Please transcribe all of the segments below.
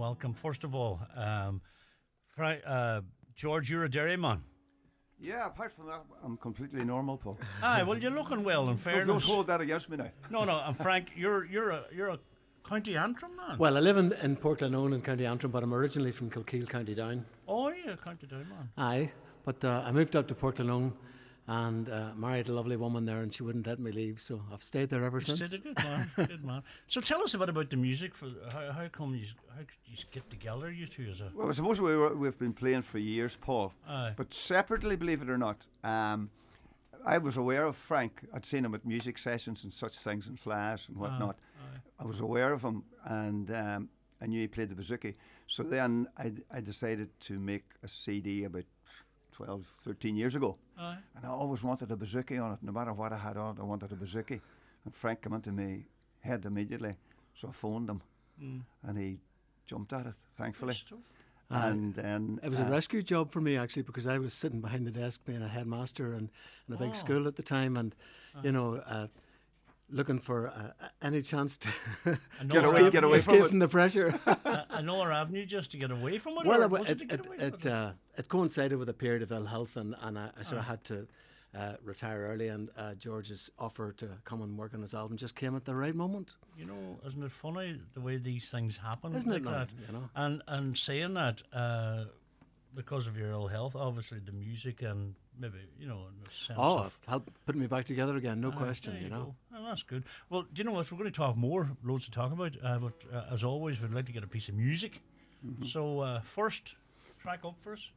welcome. First of all, George, you're a dairyman. Yeah, apart from that, I'm completely normal, Paul. Aye, well, you're looking well. In Don't fairness, hold that against me now. no, and Frank, you're a County Antrim man. Well, I live in Portlaown in County Antrim, but I'm originally from Kilkeel, County Down. Oh, yeah, County Down man. Aye, but I moved up to Portlaown and married a lovely woman there, and she wouldn't let me leave, so I've stayed there ever since. Good man, good man. So tell us a bit about the music. For how come how could you get together, you two, as a? Well, I suppose we've been playing for years, Paul. Aye. But separately, believe it or not, I was aware of Frank. I'd seen him at music sessions and such things and flyers and whatnot. I was aware of him, and I knew he played the bouzouki. So then I decided to make a CD about 12, 13 years ago. Aye. And I always wanted a bouzouki on it. No matter what I had on, I wanted a bouzouki. And Frank came into my head immediately. So I phoned him, and he jumped at it, thankfully. Good stuff. And then It was a rescue job for me, actually, because I was sitting behind the desk being a headmaster in a big school at the time, and looking for any chance to Get away from escape it. from the pressure. Another avenue just to get away from it. Well, or was it to get away from it? it coincided with a period of ill health, and I sort of had to retire early, and George's offer to come and work on his album just came at the right moment. You know, isn't it funny the way these things happen? Isn't like it now, that? you know? And saying that, because of your ill health, obviously the music and maybe, in the sense Oh, of... help putting me back together again, no question, there you know. go. And that's good. Well, do you know what? We're going to talk more, loads to talk about, but as always, we'd like to get a piece of music. So, first, track up for us.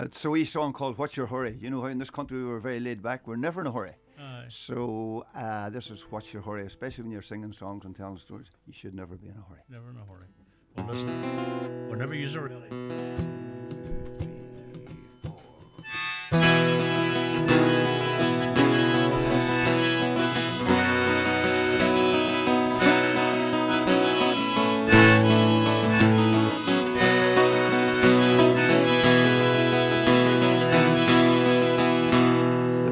it's a wee song called What's Your Hurry? You know how in this country we were very laid back. We're never in a hurry. Aye. So this is What's Your Hurry, especially when you're singing songs and telling stories. You should never be in a hurry. Never in a hurry. Well, listen, whenever you're ready.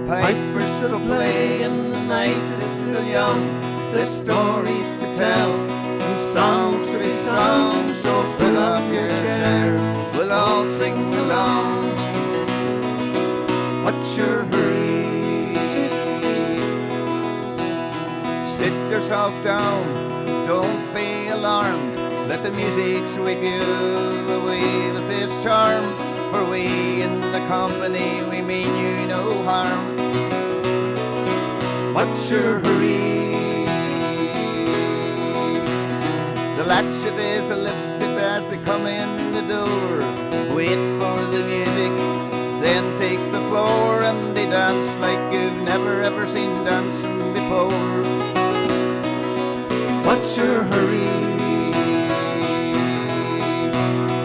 Piper's still playing, the night is still young. There's stories to tell and songs to be sung. So pull up your chair, we'll all sing along. What's your hurry? Sit yourself down, don't be alarmed. Let the music sweep you away with this charm. For we in the company, we mean you no harm. What's your hurry? The latchet is lifted as they come in the door. Wait for the music, then take the floor, and they dance like you've never ever seen dancing before. What's your hurry?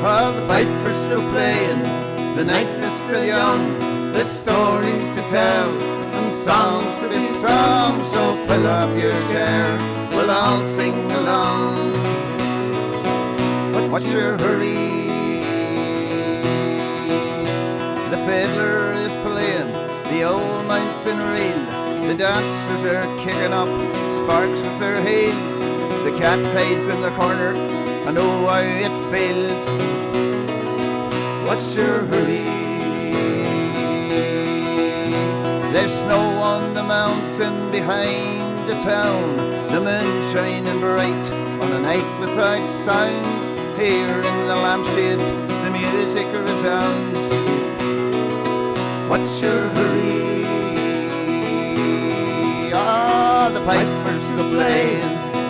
While the piper's still playing, the night is still young. There's stories to tell and songs to be sung. So pull up your chair, we'll all sing along. What's your hurry? The fiddler is playing the old mountain reel. The dancers are kicking up sparks with their heels. The cat hides in the corner, and oh how it feels. What's your hurry? There's snow on the mountain behind the town. The moon shining bright on a night without sound. Here in the lampshade the music resounds. What's your hurry? Ah, the piper's still playing,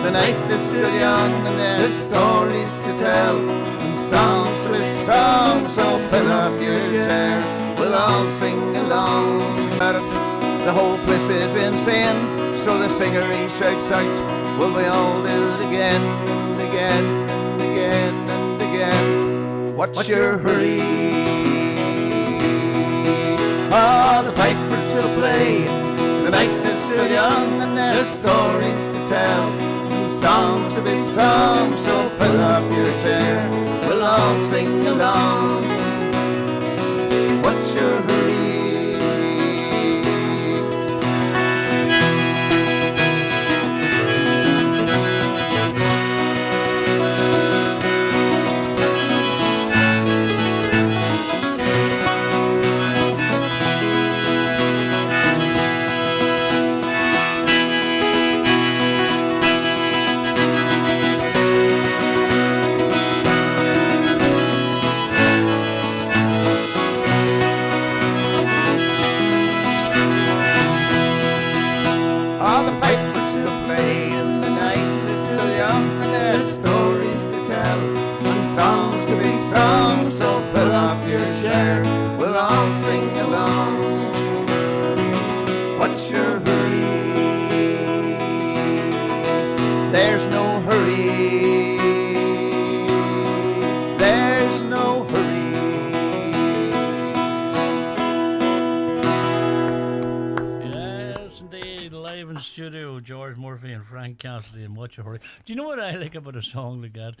the night is still young, and there's stories to tell and songs to be sung. So pull up your chair, we'll all sing along. The whole place is insane, so the singer he shouts out, will we all do it again and again and again and again? What's your hurry? Ah, the piper's still playing, the night is still young, and there's stories to tell and songs to be sung. So pull up your chair, we'll all sing along. What's your hurry? and songs to be sung. So pull up your chair, we'll all sing along. What's your hurry? There's no hurry. There's no hurry. Yes, indeed. Live in studio, George Murphy and Frank Cassidy and What's Your Hurry. Do you know what I like about a song like that?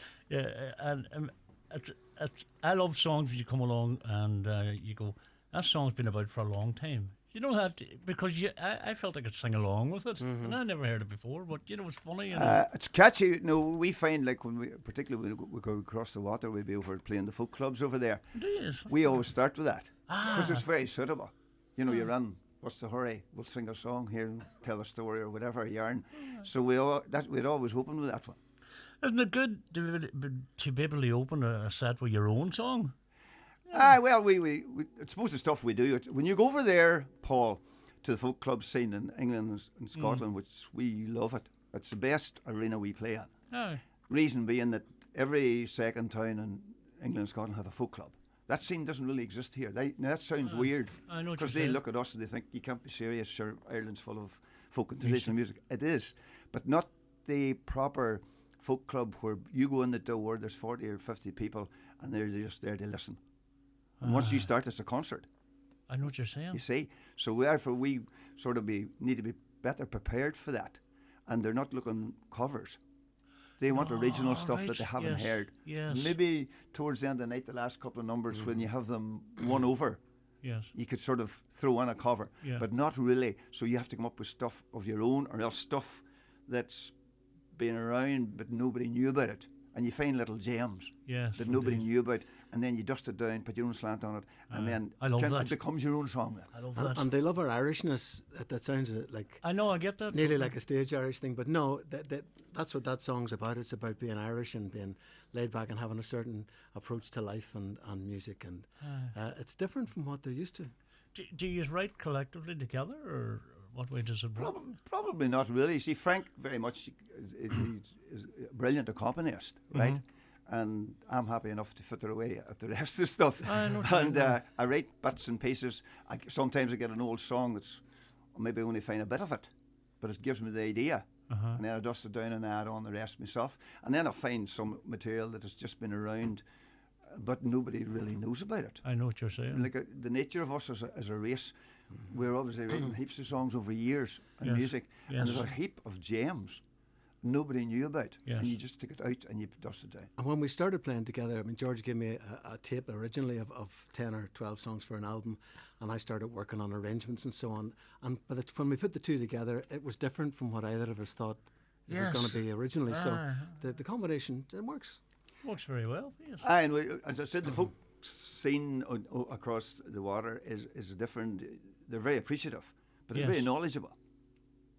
I love songs when you come along and you go, that song's been about for a long time. You know that because I felt I could sing along with it, and I never heard it before. But you know, it's funny. You know? It's catchy. No, we find like particularly when we go across the water, we'll be over playing the folk clubs over there. It is. We always start with that because it's very suitable. You know, you run. What's the hurry? We'll sing a song here and tell a story or whatever, a yarn. So we'd always open with that one. Isn't it good to be able to open a set with your own song? Well, we it's most of the stuff we do. When you go over there, Paul, to the folk club scene in England and Scotland, which we love it. It's the best arena we play at. Aye. Reason being that every second town in England and Scotland have a folk club. That scene doesn't really exist here. Now that sounds weird I know what because you're they saying. look at us and they think you can't be serious. Sure, Ireland's full of folk and traditional music. It is, but not the proper folk club where you go in the door. There's 40 or 50 people and they're just there to listen. And once you start, it's a concert. I know what you're saying. You see, so therefore we sort of need to be better prepared for that, and they're not looking covers. They want original stuff right, that they haven't yes, heard. yes. Maybe towards the end of the night, the last couple of numbers, when you have them won over, Yes. you could sort of throw in a cover, Yeah. but not really. So you have to come up with stuff of your own, or else stuff that's been around but nobody knew about it. And you find little gems Yes. that nobody indeed. knew about, and then you dust it down, put your own slant on it, and then I love that. it becomes your own song then. I love And, that. and they love our Irishness. That sounds like I know. I get that. nearly like a stage Irish thing, but no, that's what that song's about. It's about being Irish and being laid back and having a certain approach to life and music, and it's different from what they're used to. Do you write collectively together, or what way does it work? Probably not really. See, Frank very much is a brilliant accompanist, right? And I'm happy enough to fit it away at the rest of the stuff. I know what you And mean. I write bits and pieces. Sometimes I get an old song that's maybe only find a bit of it, but it gives me the idea. And then I dust it down and add on the rest myself. And then I find some material that has just been around, but nobody really knows about it. I know what you're saying. Like the nature of us as a race, we're obviously writing heaps of songs over years and Yes, music, yes. and there's a heap of gems nobody knew about, Yes. and you just take it out and you dust it down. And when we started playing together, I mean, George gave me a tape originally of 10 or 12 songs for an album, and I started working on arrangements and so on. And when we put the two together, it was different from what either of us thought it was going Yes. to be originally. So Ah. the combination, it works. Works very well. Yes. And as I said, the folk scene across the water is different. They're very appreciative, but they're very Yes. knowledgeable.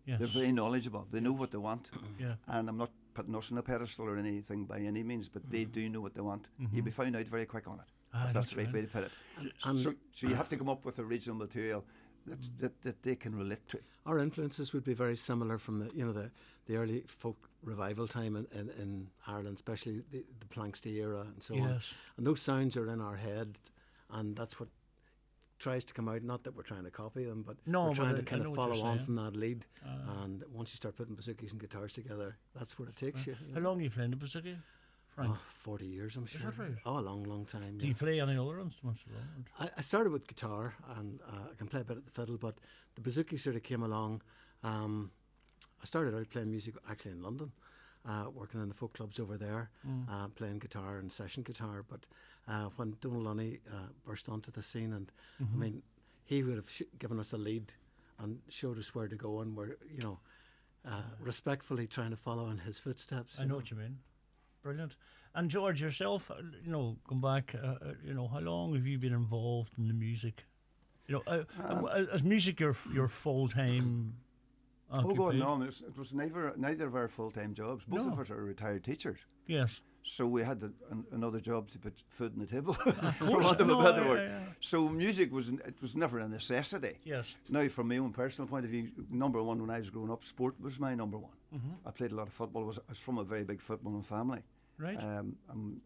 Yes. They're very knowledgeable. They know what they want. Yeah. And I'm not putting us on a pedestal or anything by any means, but they do know what they want. You'll be found out very quick on it. Ah, If that's the right right. way to put it. And- So you have to come up with original material that they can relate to. Our influences would be very similar from the early folk revival time in Ireland, especially the Planksty era and so on. Yes. And those sounds are in our head, and that's what tries to come out. Not that we're trying to copy them, but No, we're but trying I to kind know of what you're follow on saying. from that lead. And once you start putting bazookas and guitars together, that's where it takes you. How long are you playing the bazooka, Frank? Oh, 40 years, I'm sure. that right? Oh, a long, long time. Do you play any other instruments at all? I started with guitar, and I can play a bit of the fiddle, but the bouzouki sort of came along. I started out playing music actually in London, working in the folk clubs over there, playing guitar and session guitar. But when Donal Lunny burst onto the scene, and I mean, he would have given us a lead and showed us where to go, and we're, respectfully trying to follow in his footsteps. I know what you mean. Brilliant. And George, yourself, come back, how long have you been involved in the music? Is music your full-time Oh God, no! It was neither of our full-time jobs. Both of us are retired teachers, Yes. so we had another job to put food on the table, for course. want of a No, better yeah, word. yeah. So music was never a necessity. Yes. Now, from my own personal point of view, number one when I was growing up, sport was my number one. I played a lot of football. I was from a very big footballing family, Right. I'm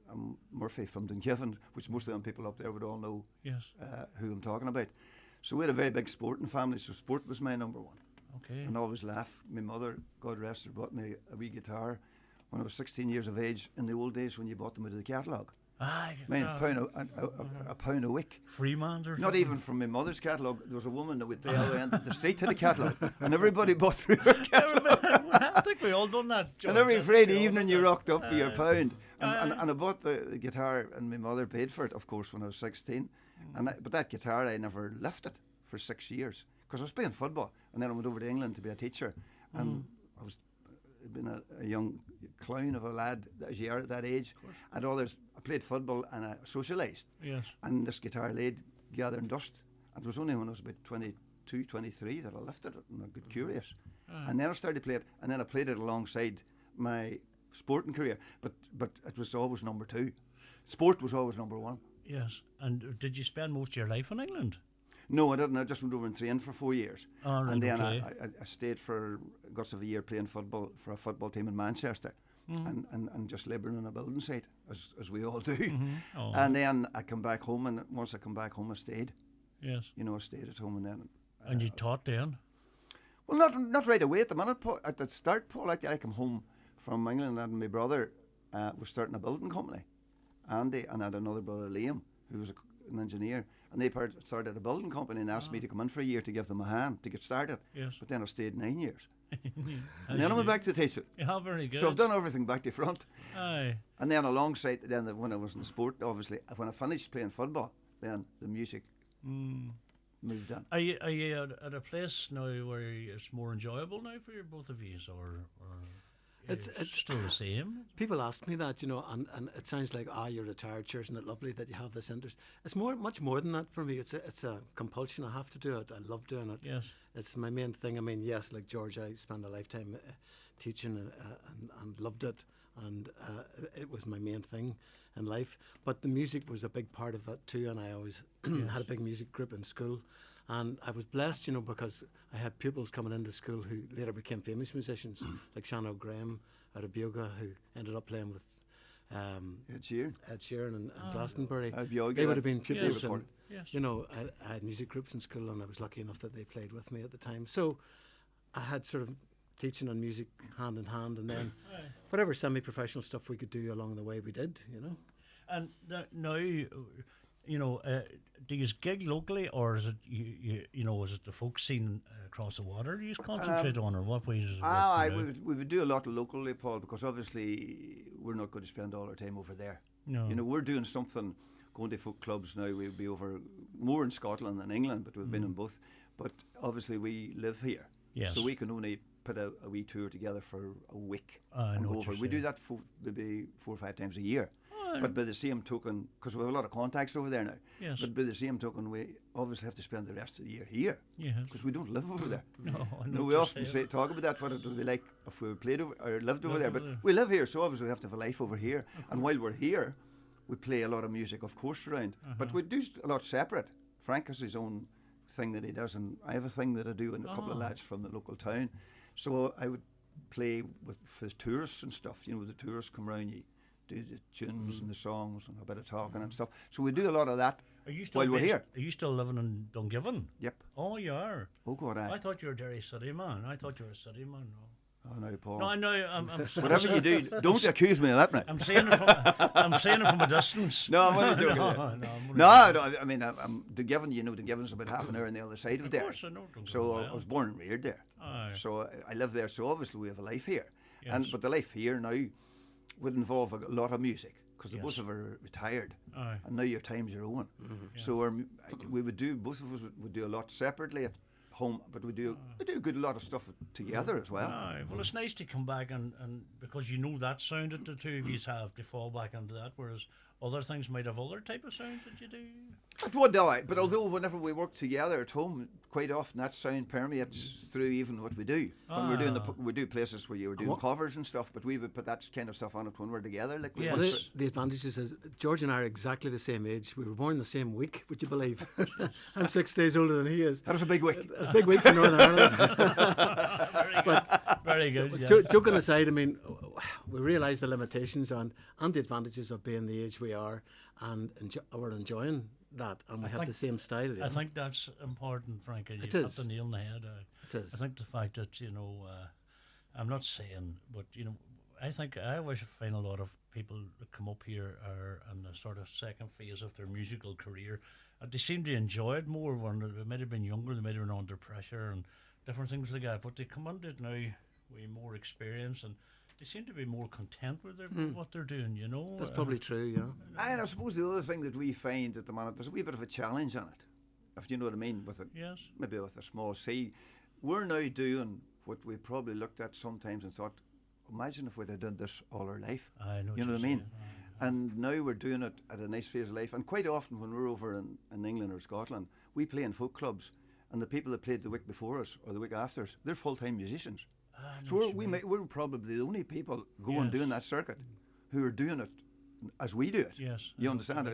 Murphy from Dungiven, which most of them people up there would all know Yes. who I'm talking about. So we had a very big sporting family, so sport was my number one. Okay. And I always laugh. My mother, God rest her, bought me a wee guitar when I was 16 years of age in the old days when you bought them out of the catalogue. Aye. Man, a pound a week. Freemans or Not something? even from my mother's catalogue. There was a woman that would the other end of the street to the catalogue, and everybody bought through her catalogue. I think we all done that, George. And every I think Friday we all evening done you that. rocked up for your Aye. pound. Aye. And I bought the guitar, and my mother paid for it, of course, when I was 16. But that guitar I never lifted for 6 years because I was playing football, and then I went over to England to be a teacher, and I was been a young clown of a lad as you are at that age. And others, I played football and I socialised. Yes. And this guitar laid gathering dust. And it was only when I was about 22, 23 that I lifted it and I got curious. And then I started to play it, and then I played it alongside my sporting career. But it was always number two. Sport was always number one. Yes. And did you spend most of your life in England? No, I didn't. I just went over and trained for 4 years. Oh, right, and then okay. I stayed for guts of a year playing football for a football team in Manchester. And just labouring on a building site, as we all do. Oh. And then I come back home, and once I come back home, I stayed. Yes. You know, I stayed at home, and then. And you taught then? Well, not right away at the minute, Paul. At the start, Paul, I come home from England, and my brother was starting a building company, Andy, and I had another brother, Liam, who was an engineer, and they started a building company and asked me to come in for a year to give them a hand to get started. Yes. But then I stayed 9 years. And And then I went back to teaching. Yeah, very good. So I've done everything back to front. Aye. And then alongside, when I was in sport, obviously, when I finished playing football, then the music moved on. Are you at a place now where it's more enjoyable now for both of you, or It's- it's still the same? People ask me that, you know, and it sounds like, you're retired, sure, isn't it lovely that you have this interest? It's much more than that for me. It's a compulsion. I have to do it. I love doing it. Yes. It's my main thing. I mean, yes, like George, I spent a lifetime teaching and loved it, and it was my main thing in life. But the music was a big part of that too, and I always had a big music group in school. And I was blessed, you know, because I had pupils coming into school who later became famous musicians, like Shannon O'Graham out of Bioga, who ended up playing with Ed Sheeran. Ed Sheeran and Glastonbury. Bioga, They would have that- been pupils, yeah. and Yes. you know, I had music groups in school, and I was lucky enough that they played with me at the time. So I had sort of teaching and music hand in hand, and then whatever semi-professional stuff we could do along the way, we did. You know. And now, you know, do you gig locally, or is it you know, is it the folk scene across the water you concentrate on, or what ways does it work for you? We would do a lot locally, Paul, because obviously we're not going to spend all our time over there. No. You know, we're doing something, going to folk clubs now. We'll be over more in Scotland than England, but we've been in both. But obviously we live here, Yes. so we can only put a wee tour together for a week I and know go what over. you're We do saying. that maybe 4 or 5 times a year. But by the same token, because we have a lot of contacts over there now, Yes. but by the same token, we obviously have to spend the rest of the year here Yes. because we don't live over there. No, I know No, what we you're often saying. talk about that, what it would be like if we played over or lived over Lived there. over But there. we live here, so obviously we have to have a life over here. And while we're here, we play a lot of music, of course, around. But we do a lot separate. Frank has his own thing that he does, and I have a thing that I do, and a couple of lads from the local town. So I would play for tourists and stuff. You know, the tourists come round, you do the tunes and the songs and a bit of talking and stuff. So we do a lot of that Are you still while we're based- here. Are you still living in Dungiven? Yep. Oh, you are. Oh, God, I thought you were a Derry City man. I thought you were a city man. No. Oh, no, Paul. No, I know. I'm Whatever you do, don't accuse me of that now. I'm saying it from a distance. No, I'm only joking. No, there. no, I'm only No, I mean, I'm Dungiven, you know, Dungiven's about half an hour on the other side of there. course, I know Dungiven So well. I was born and reared there. Aye. So I live there, so obviously we have a life here. Yes. But the life here now would involve a lot of music, because the Yes. both of us are retired. Aye. And now your time's your own. So we would do, both of us would do a lot separately at home, but we do a good lot of stuff together as well. Aye. Well, it's nice to come back and because you know that sound that the two of you have to fall back into that, whereas other things might have other type of sound that you do. It would, aye. But although whenever we work together at home, quite often that sound permeates through even what we do. When we're doing we do places where you were doing covers and stuff, but we would put that kind of stuff on it when we're together. Like we Yes. would. Well, the advantages is George and I are exactly the same age. We were born the same week, would you believe? I'm 6 days older than he is. That was a big week. It's a big week for Northern Ireland. Very good. Yeah. Joking aside, I mean, we realise the limitations and the advantages of being the age we are, and we're enjoying that, and we have the same style. I think that's important, Frank. You It hit is. the nail on the head. It is. I think the fact that I'm not saying, but I think I always find a lot of people that come up here are in the sort of second phase of their musical career. They seem to enjoy it more when they might have been younger, they might have been under pressure and different things like that. But they come into it now with more experience, and they seem to be more content with what they're doing. That's probably true. Yeah. And I suppose the other thing that we find at the moment, there's a wee bit of a challenge on it, if you know what I mean, with it. Yes. Maybe with a small C. We're now doing what we probably looked at sometimes and thought, imagine if we'd have done this all our life. I know. You know what I mean? And now we're doing it at a nice phase of life. And quite often when we're over in England or Scotland, we play in folk clubs, and the people that played the week before us or the week after us, they're full-time musicians. So we're probably the only people going doing that circuit who are doing it as we do it. Yes. You understand?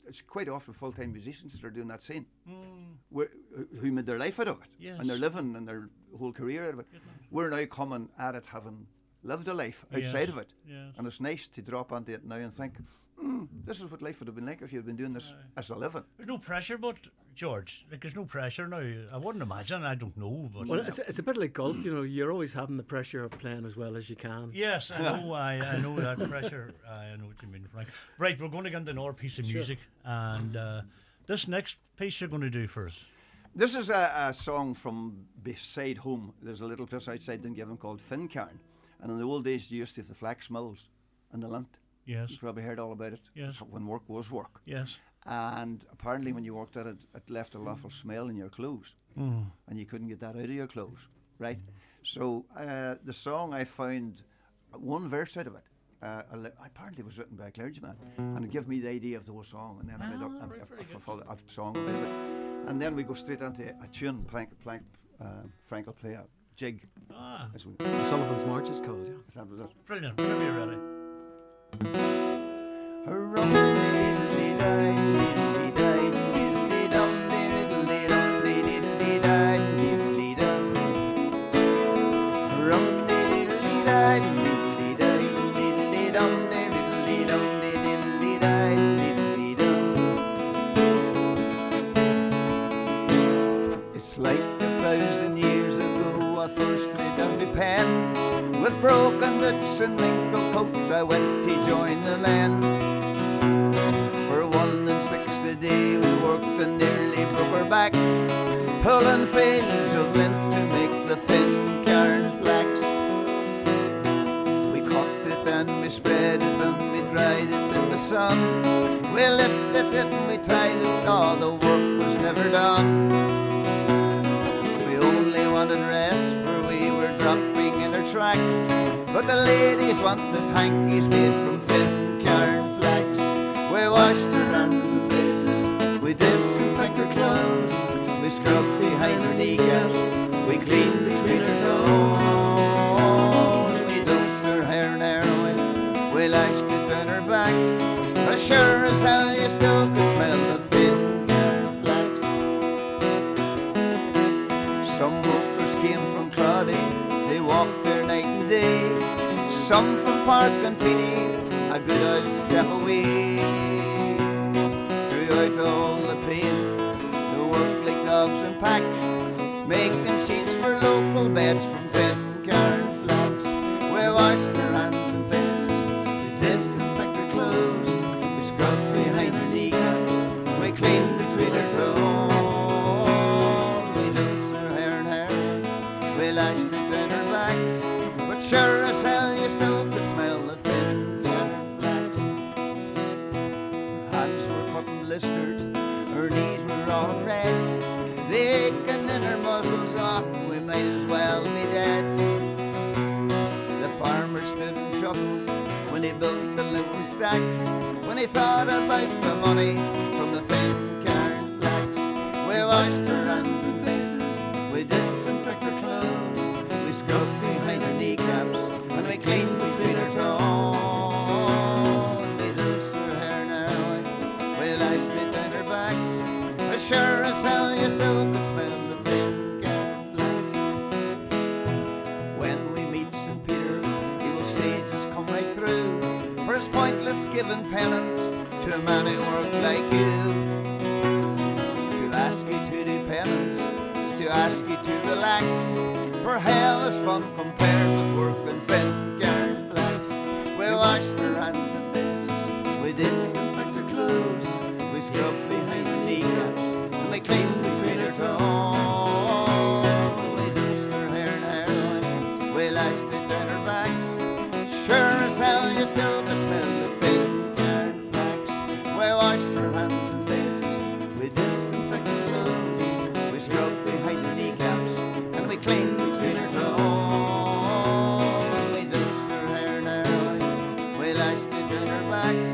It's quite often full-time musicians that are doing that scene, who made their life out of it, Yes. and they're living and their whole career out of it. We're now coming at it having lived a life outside of it, and it's nice to drop onto it now and think, this is what life would have been like if you'd been doing this as a living. There's no pressure, but George, there's no pressure now. I wouldn't imagine. I don't know, but Well, it's a bit like golf. You're always having the pressure of playing as well as you can. yes, I know. I know that pressure. I know what you mean, Frank. Right, we're going to get into another piece of music, and this next piece you're going to do for us. This is a song from beside home. There's a little place outside Dungiven called Fincarn, and in the old days you used to have the flax mills and the lint. Yes. You probably heard all about it. Yes. It's when work was work. Yes. And apparently when you worked at it, it left a awful smell in your clothes. And you couldn't get that out of your clothes, right? So the song, I found one verse out of it. Apparently it was written by a clergyman, and it gave me the idea of the whole song, and then I made up a song about it. And then we go straight onto a tune. Frank will play a jig. As we, Sullivan's March is called. Yeah. is that what it is? Brilliant. Whenever you're ready. It's like 1,000 years ago I first laid down my pen. With broken boots and wrinkled coat I went to join the men. For 1 and 6 a day we worked and nearly broke our backs, pulling fields of lint to make the Fincarn flax. We caught it and we spread it and we dried it in the sun. We lifted it and we tied it, all the work was never done. We only wanted rest, for we were dropping in our tracks, but the ladies wanted hankies made from Fincarn flax. We washed our hands and faces, we disinfected our clothes, we scrubbed behind our kneecaps, we cleaned between our toes. We dosed our hair in heroin, we lashed it down our backs, but sure as hell you still could smell the Fincarn flax. Some workers came from Claudy, they walked there night and day. Some from Park and Feeney, a good old step away. Throughout all the pain, they worked like dogs in packs, making sheets for local beds from Fincarn flax. We washed our hands and faces, we disinfected our clothes, we scrubbed behind our kneecaps, we cleaned between our toes. We dosed our hair in hair, we lashed it down our backs, but sure as hell you still could smell the Fincarn flax. Hands were cut and blistered, our knees were all red, the aching in our muscles, oh, we might as well be dead. The farmer stood and chuckled when he built the living stacks, when he thought about the money from the Fincarn flax. We washed our hands and faces, we disinfected our clothes, we scrubbed behind our kneecaps, and we cleaned between our toes. We dosed our hair in heroin, we lashed it down our backs, but sure as hell you still could smell the Fincarn flax. When we meet St. Peter, giving penance to a man who worked like you. To ask you to do penance is to ask you to relax, for hell is fun compared with working finger flax. We washed our hands and faces, we disinfect our clothes, we scrub behind the kneecaps, and we clean between our toes. We dosed our hair in heroin, we lashed it down our backs. Sure as hell you still can smell the finger flax. We washed our hands and faces, we disinfect our clothes, we scrub behind the kneecaps, and we clean between our toes. We dosed our hair in heroin, we lashed it down our backs.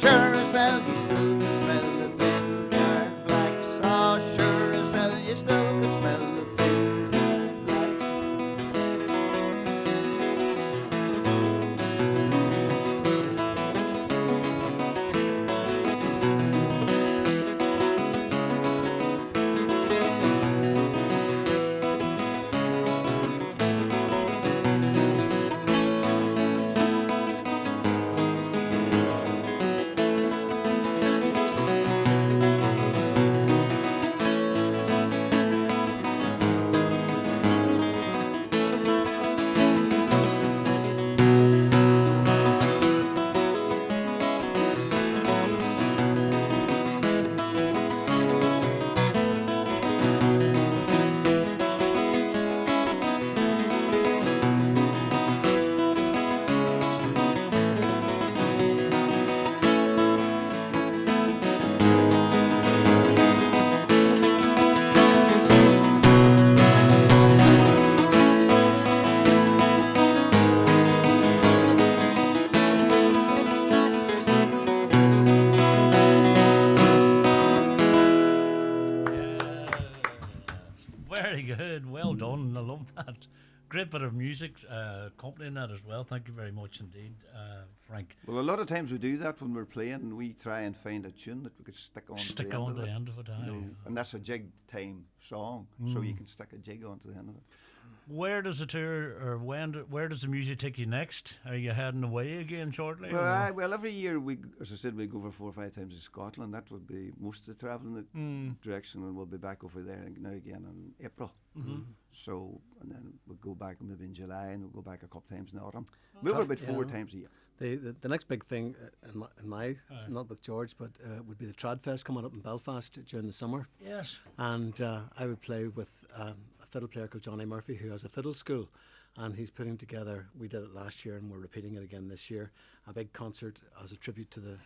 Sure as hell you still can smell the finger flax. Oh, sure as hell you still can smell the finger flax. Very good. Well done. I love that. Great bit of music accompanying that as well. Thank you very much indeed, Frank. Well, a lot of times we do that when we're playing. We try and find a tune that we could stick on. Stick to the on end to of the it, end of it. you know, aye. and that's a jig time song, so you can stick a jig on to the end of it. Where does the tour, or where does the music take you next? Are you heading away again shortly? Well, or- well, every year we, as I said, we go over 4 or 5 times to Scotland. That would be most of the travelling that direction, and we'll be back over there now again in April. So, and then we'll go back maybe in July, and we'll go back a couple times in autumn. We're over about 4 Yeah. times a year. The next big thing in my it's not with George, but would be the Tradfest coming up in Belfast during the summer. Yes. And I would play with a fiddle player called Johnny Murphy, who has a fiddle school, and he's putting together, we did it last year and we're repeating it again this year, a big concert as a tribute to the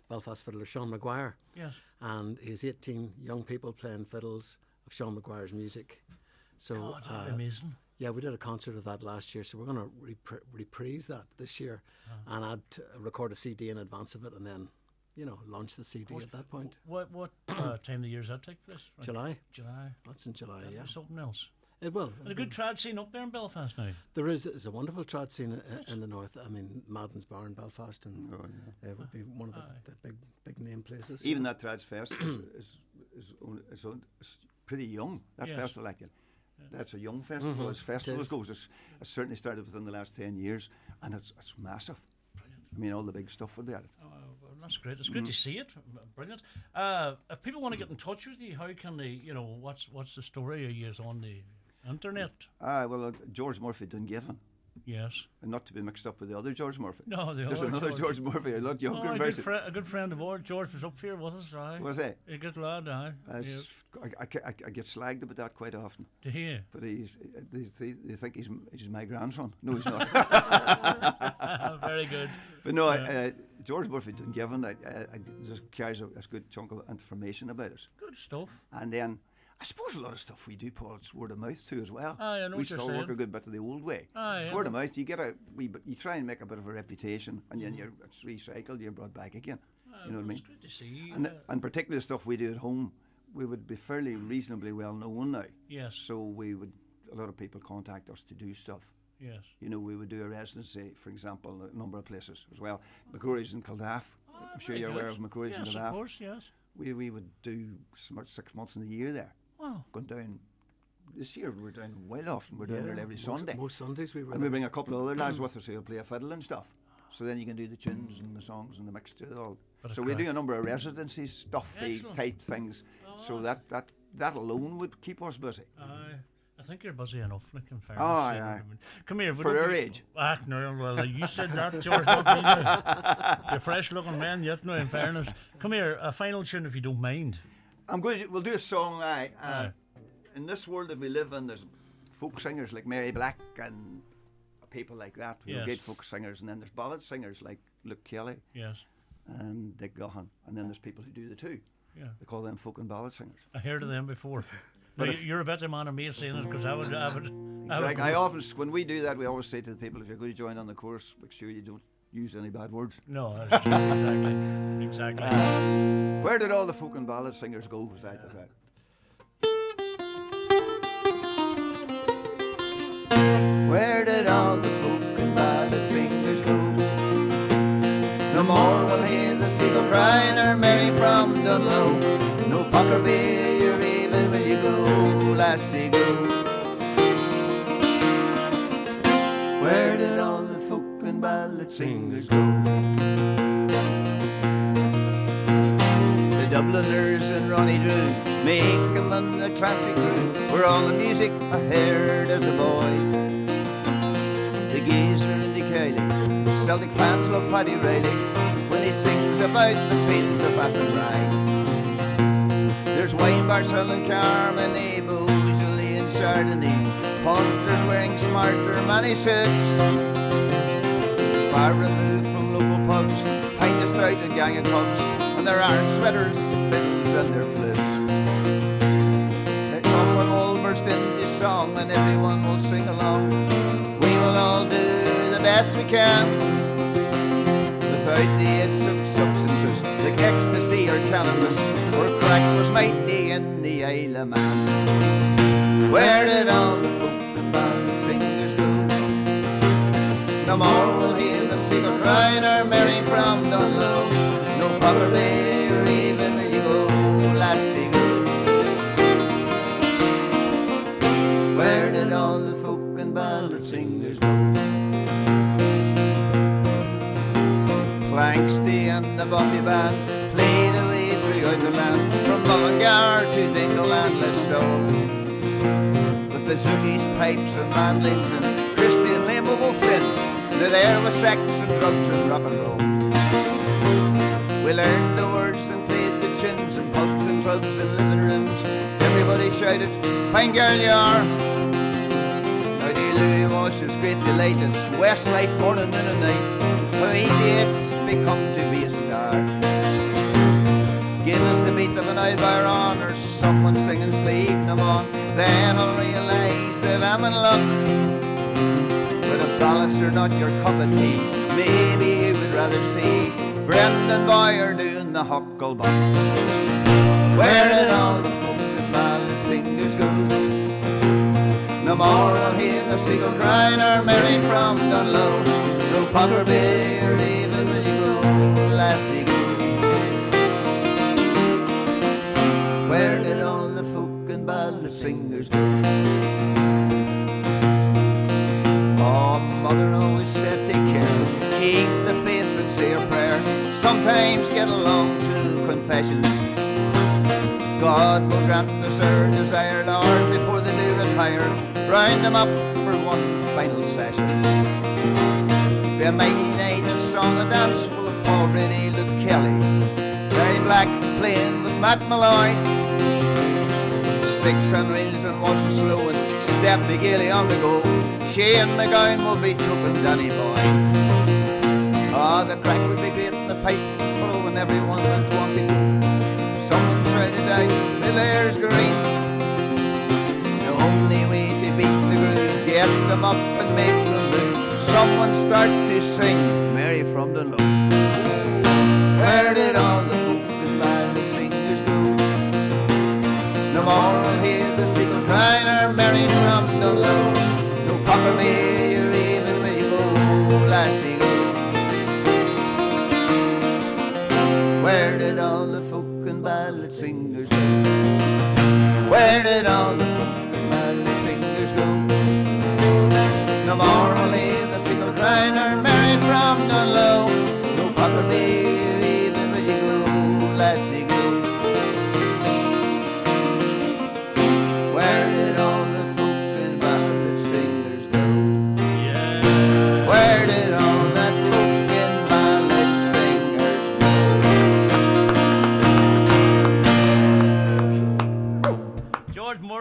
Belfast fiddler Sean Maguire. Yes. And he has 18 young people playing fiddles of Sean Maguire's music. So Oh, it's amazing. yeah, we did a concert of that last year, so we're going to reprise that this year, and record a CD in advance of it, and then, launch the CD at that point. What time of the year does that take place? Frank? July. July. That's in July, yeah. Something else. It will. There's a good trad scene up there in Belfast now. There is a wonderful trad scene in the north. I mean, Madden's Bar in Belfast, and it would be one of the big name places. Even that Trads Fest is pretty young. That Yes. festival, actually. That's a young festival as festivals goes. It's certainly started within the last 10 years, and it's massive. I mean, all the big stuff will be at it. Oh, well, that's great. It's good to see it. Brilliant. If people want to get in touch with you, how can they? What's the story? Are you on the internet? Well, George Murphy Dungiven, Yes. and not to be mixed up with the other George Murphy. No, the There's other another George Murphy, a lot younger Oh, version. a good friend of ours, George, was up here with us, right? Was he? A good lad, aye. That's- I get slagged about that quite often. To hear. But they think he's my grandson. No, he's not. Very good. But no, George Murphy Dungiven just carries a good chunk of information about us. Good stuff. And then I suppose a lot of stuff we do, Paul, it's word of mouth too as well. Aye, I know we what you're still work saying. a good bit of the old way. Aye, It's I word of know. mouth. You get you try and make a bit of a reputation, and then it's recycled. You're brought back again. You know what I mean? It's good to see. And particularly stuff we do at home, we would be fairly reasonably well known now. Yes. So a lot of people contact us to do stuff. Yes. You know, we would do a residency, for example, a number of places as well. McCrory's in Kildare. I'm sure Very you're aware good. of McCrory's in Yes, of Kildare. course, yes. We would do 6 months in the year there. Wow. Going down this year, we're down well often. We're down there every Sunday. Most Sundays we were And we there. bring a couple of other lads with us who'll play a fiddle and stuff. So then you can do the tunes and the songs and the mixture of it all. Bit of So we do crack. a number of residencies, stuffy Excellent. type things. So Oh, that alone would keep us busy. I think you're busy enough, like, in fairness. Aye, you know aye. what I mean? Come here. we For don't our do- age. No, well, you said that, George. Not me now. You're fresh looking man yet, no, in fairness. Come here, a final tune if you don't mind. We'll do a song. Aye. In this world that we live in, there's folk singers like Mary Black and people like that who are Yes. great folk singers, and then there's ballad singers like Luke Kelly Yes. and Dick Gahan, and then there's people who do the two. Yeah. They call them folk and ballad singers. I heard of them before. But you're a better man than me saying it because I would. Like I often, when we do that, we always say to the people, if you're going to join on the course, make sure you don't use any bad words. No, that's true, exactly. Where did all the folk and ballad singers go? Was that the track? Where did all the folk and ballad singers go? No more we'll hear the seagull cry nor Mary from Dunlow. No poker beer, or even will you go, lassie, go. Where did all the folk and ballad singers go? The Dubliners and Ronnie Drew, Makem and the classic crew, were all the music I heard as a boy. The Geezer and the Kiley, Celtic fans love Paddy Riley when he sings about the fields of Athenry. There's wine bars selling Carmenay, Beaujolais and Chardonnay, punters wearing smarter money suits, far removed from local pubs, pint of stout and gang of cubs, and their iron sweaters, fiddles and their flutes. Someone will burst into song and everyone will sing along. We will all do the best we can, without the aids of substances like ecstasy or cannabis, or crack was mighty in the Isle of Man. Where did all the folk and ballad singers go? No more will hear the seagull cry nor Mary from Dunlow. No Potter Bay or even will you go, lassie, go. Where did all the folk and ballad singers go? Planksty and the Buffy band played away throughout the land, from Mullingar to Dingle and Listowel, with bazookies, pipes and mandolins and Christy and Limbo Flynn. They're there with sex and drugs and rock and roll. We learned the words and played the tunes in pubs and clubs and living rooms. Everybody shouted, "Fine girl you are!" Now do Louis Walsh's great delight, it's Westlife morning and a night. How easy it's become to be a star. Give us the beat of an Albaron or someone singing Sleep No More, then I'll realise that I'm in luck. But if ballads are not your cup of tea, maybe you would rather see Brendan Boyer doing the Hucklebuck. Where did all the folk and ballad singers go? No more I'll hear the seagull cry nor Mary from Dunlow. No Potter Bay or even will you go, lassie, go. Where did all the folk and ballad singers go? Oh, mother always said take care, keep the faith and say a prayer. Sometimes get along to confessions. God will grant us their desire, Lord, before they do retire. Round them up for one final session. Be a mighty night of song and dance full of Paul Brady, Luke Kelly, Barry Black playing with Matt Malloy. 600 reels and watch it slow and step the gilly on the go. Shane McGowan will be choking Danny Boy. Ah, the crack would be great and the pipe would flow and everyone went walking. Someone shouted out, the air's green. The only way to beat the groove, get them up and make them move. Someone start to sing Mary from the Low. Where did all the folk and ballad singers go? No more I'll hear the seagull cry nor Mary from Dunlow. No Potter May or even will you go, lassie, go. Where did all the folk and ballad singers go? Where did all the folk and ballad singers go? No more I'll hear the seagull cry nor Mary from Dunlow.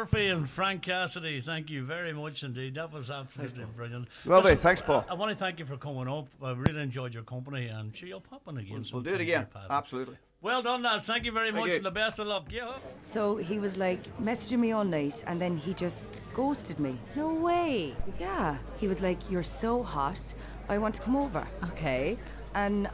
Murphy and Frank Cassidy, thank you very much indeed. That was absolutely brilliant. Lovely, Listen, thanks, Paul. I want to thank you for coming up. I really enjoyed your company, and sure, you'll pop in again. We'll do it sometime, again. Pat. Absolutely. Well done, lads. Thank you very much, you. and the best of luck. Yeah. So he was like messaging me all night and then he just ghosted me. No way. Yeah. He was like, "You're so hot. I want to come over." Okay. And